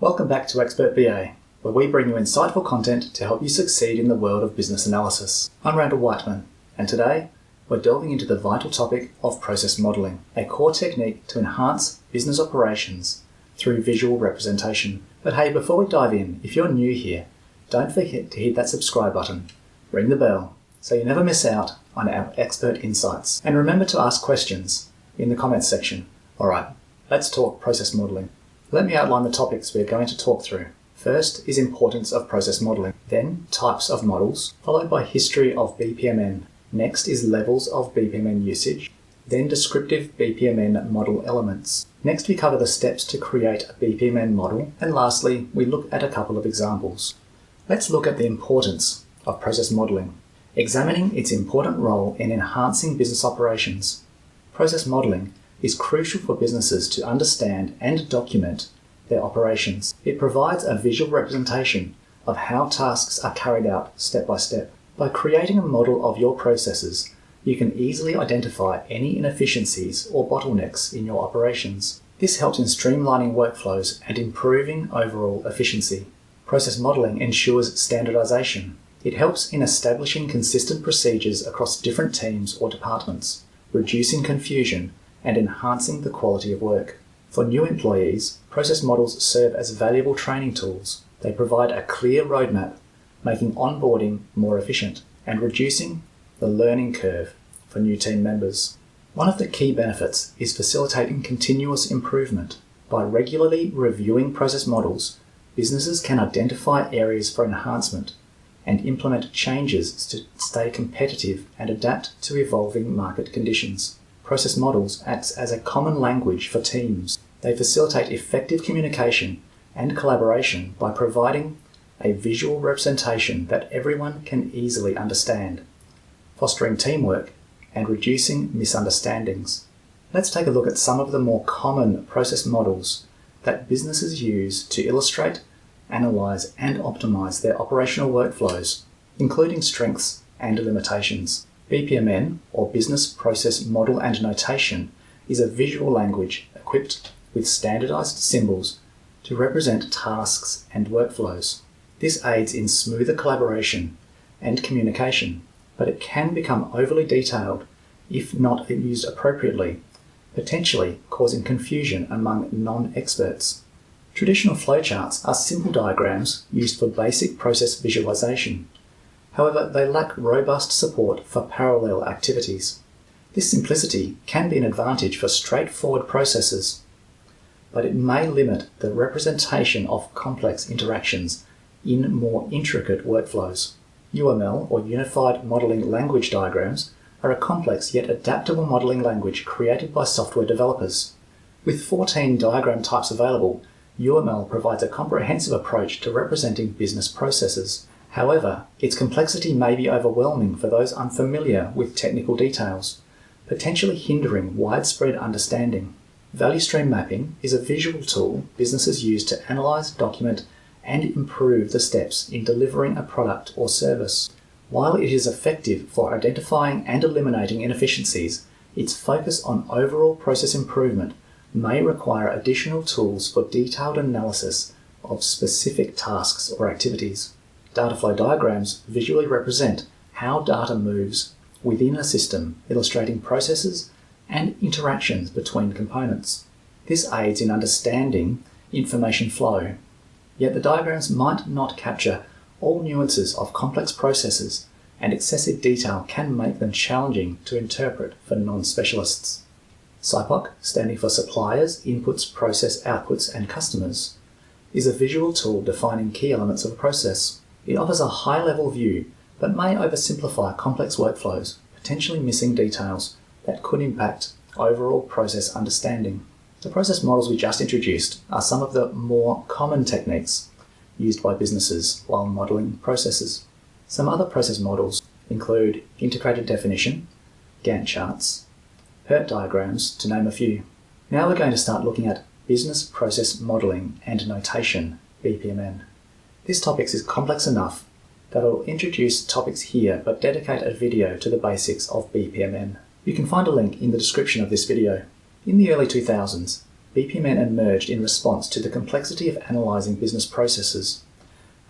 Welcome back to Expert BA, where we bring you insightful content to help you succeed in the world of business analysis. I'm Randall Whiteman, and today we're delving into the vital topic of process modelling, a core technique to enhance business operations through visual representation. But hey, before we dive in, if you're new here, don't forget to hit that subscribe button, ring the bell, so you never miss out on our expert insights. And remember to ask questions in the comments section. Alright, let's talk process modelling. Let me outline the topics we're going to talk through. First is importance of process modelling, then types of models, followed by history of BPMN. Next is levels of BPMN usage, then descriptive BPMN model elements. Next we cover the steps to create a BPMN model, and lastly we look at a couple of examples. Let's look at the importance of process modelling, examining its important role in enhancing business operations. Process modelling is crucial for businesses to understand and document their operations. It provides a visual representation of how tasks are carried out step by step. By creating a model of your processes, you can easily identify any inefficiencies or bottlenecks in your operations. This helps in streamlining workflows and improving overall efficiency. Process modelling ensures standardization. It helps in establishing consistent procedures across different teams or departments, reducing confusion and enhancing the quality of work. For new employees, process models serve as valuable training tools. They provide a clear roadmap, making onboarding more efficient and reducing the learning curve for new team members. One of the key benefits is facilitating continuous improvement. By regularly reviewing process models, businesses can identify areas for enhancement and implement changes to stay competitive and adapt to evolving market conditions. Process models act as a common language for teams. They facilitate effective communication and collaboration by providing a visual representation that everyone can easily understand, fostering teamwork and reducing misunderstandings. Let's take a look at some of the more common process models that businesses use to illustrate, analyze, and optimize their operational workflows, including strengths and limitations. BPMN, or Business Process Model and Notation, is a visual language equipped with standardized symbols to represent tasks and workflows. This aids in smoother collaboration and communication, but it can become overly detailed if not used appropriately, potentially causing confusion among non-experts. Traditional flowcharts are simple diagrams used for basic process visualization. However, they lack robust support for parallel activities. This simplicity can be an advantage for straightforward processes, but it may limit the representation of complex interactions in more intricate workflows. UML, or Unified Modeling Language Diagrams, are a complex yet adaptable modeling language created by software developers. With 14 diagram types available, UML provides a comprehensive approach to representing business processes. However, its complexity may be overwhelming for those unfamiliar with technical details, potentially hindering widespread understanding. Value stream mapping is a visual tool businesses use to analyze, document, and improve the steps in delivering a product or service. While it is effective for identifying and eliminating inefficiencies, its focus on overall process improvement may require additional tools for detailed analysis of specific tasks or activities. Data flow diagrams visually represent how data moves within a system, illustrating processes and interactions between components. This aids in understanding information flow, yet the diagrams might not capture all nuances of complex processes, and excessive detail can make them challenging to interpret for non-specialists. SIPOC, standing for Suppliers, Inputs, Process, Outputs, and Customers, is a visual tool defining key elements of a process. It offers a high-level view, but may oversimplify complex workflows, potentially missing details that could impact overall process understanding. The process models we just introduced are some of the more common techniques used by businesses while modeling processes. Some other process models include integrated definition, Gantt charts, PERT diagrams, to name a few. Now we're going to start looking at business process modeling and notation, BPMN. This topic is complex enough that I will introduce topics here but dedicate a video to the basics of BPMN. You can find a link in the description of this video. In the early 2000s, BPMN emerged in response to the complexity of analysing business processes,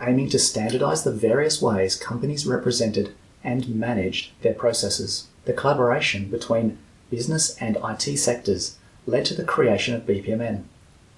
aiming to standardise the various ways companies represented and managed their processes. The collaboration between business and IT sectors led to the creation of BPMN,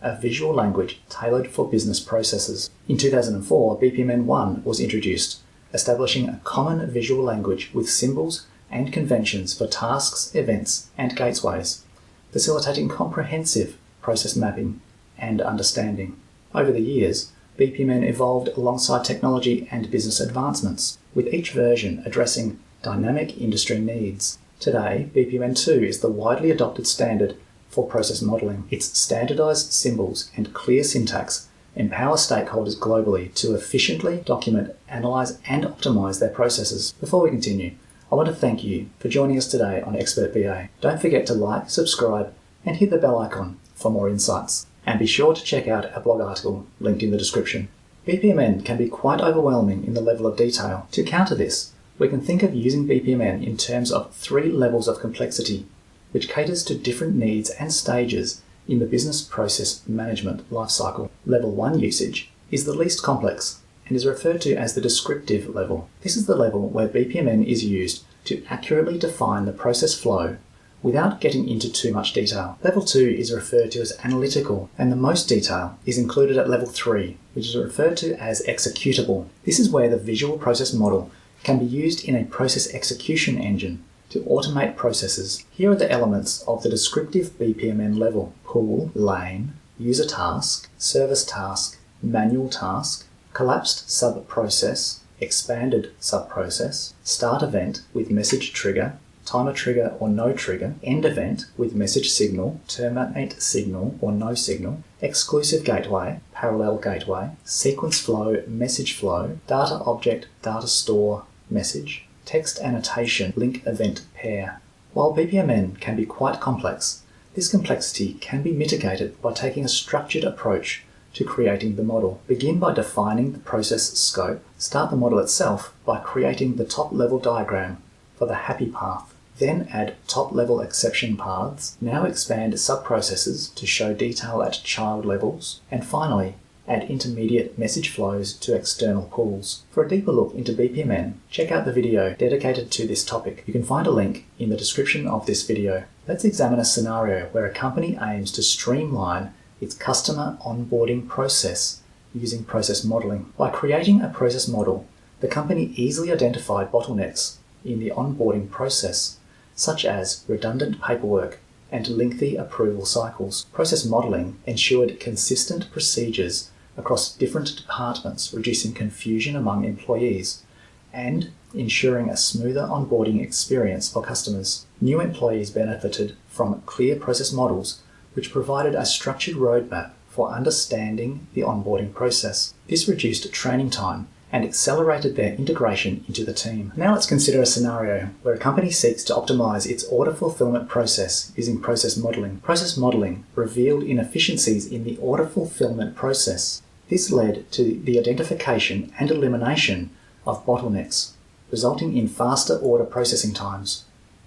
a visual language tailored for business processes. In 2004, BPMN 1 was introduced, establishing a common visual language with symbols and conventions for tasks, events, and gateways, facilitating comprehensive process mapping and understanding. Over the years, BPMN evolved alongside technology and business advancements, with each version addressing dynamic industry needs. Today, BPMN 2 is the widely adopted standard for process modelling. Its standardised symbols and clear syntax empower stakeholders globally to efficiently document, analyse and optimise their processes. Before we continue, I want to thank you for joining us today on Expert BA. Don't forget to like, subscribe and hit the bell icon for more insights. And be sure to check out our blog article linked in the description. BPMN can be quite overwhelming in the level of detail. To counter this, we can think of using BPMN in terms of 3 levels of complexity, which caters to different needs and stages in the business process management lifecycle. Level 1 usage is the least complex and is referred to as the descriptive level. This is the level where BPMN is used to accurately define the process flow without getting into too much detail. Level 2 is referred to as analytical, and the most detail is included at level 3, which is referred to as executable. This is where the visual process model can be used in a process execution engine to automate processes. Here are the elements of the descriptive BPMN level: pool, lane, user task, service task, manual task, collapsed sub-process, expanded sub-process, start event with message trigger, timer trigger or no trigger, end event with message signal, terminate signal or no signal, exclusive gateway, parallel gateway, sequence flow, message flow, data object, data store, message, text annotation, link event pair. While BPMN can be quite complex, this complexity can be mitigated by taking a structured approach to creating the model. Begin by defining the process scope. Start the model itself by creating the top-level diagram for the happy path. Then add top-level exception paths. Now expand sub-processes to show detail at child levels. And finally, add intermediate message flows to external pools. For a deeper look into BPMN, check out the video dedicated to this topic. You can find a link in the description of this video. Let's examine a scenario where a company aims to streamline its customer onboarding process using process modelling. By creating a process model, the company easily identified bottlenecks in the onboarding process, such as redundant paperwork and lengthy approval cycles. Process modelling ensured consistent procedures across different departments, reducing confusion among employees and ensuring a smoother onboarding experience for customers. New employees benefited from clear process models, which provided a structured roadmap for understanding the onboarding process. This reduced training time and accelerated their integration into the team. Now let's consider a scenario where a company seeks to optimize its order fulfillment process using process modeling. Process modeling revealed inefficiencies in the order fulfillment process. This led to the identification and elimination of bottlenecks, resulting in faster order processing times.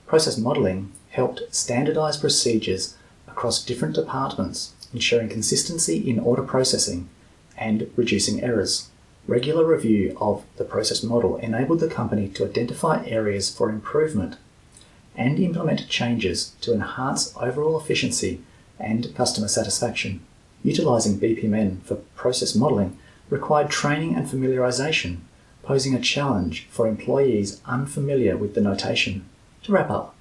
Process modeling helped standardize procedures across different departments, ensuring consistency in order processing and reducing errors. Regular review of the process model enabled the company to identify areas for improvement and implement changes to enhance overall efficiency and customer satisfaction. Utilizing BPMN for process modeling required training and familiarization, posing a challenge for employees unfamiliar with the notation. To wrap up,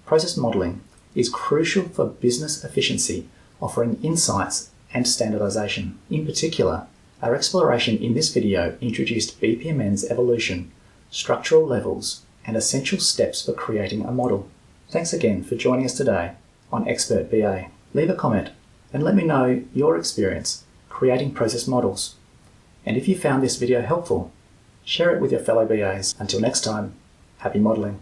process modeling is crucial for business efficiency, offering insights and standardization. In particular, our exploration in this video introduced BPMN's evolution, structural levels, and essential steps for creating a model. Thanks again for joining us today on Expert BA. Leave a comment and let me know your experience creating process models. And if you found this video helpful, share it with your fellow BAs. Until next time, happy modeling.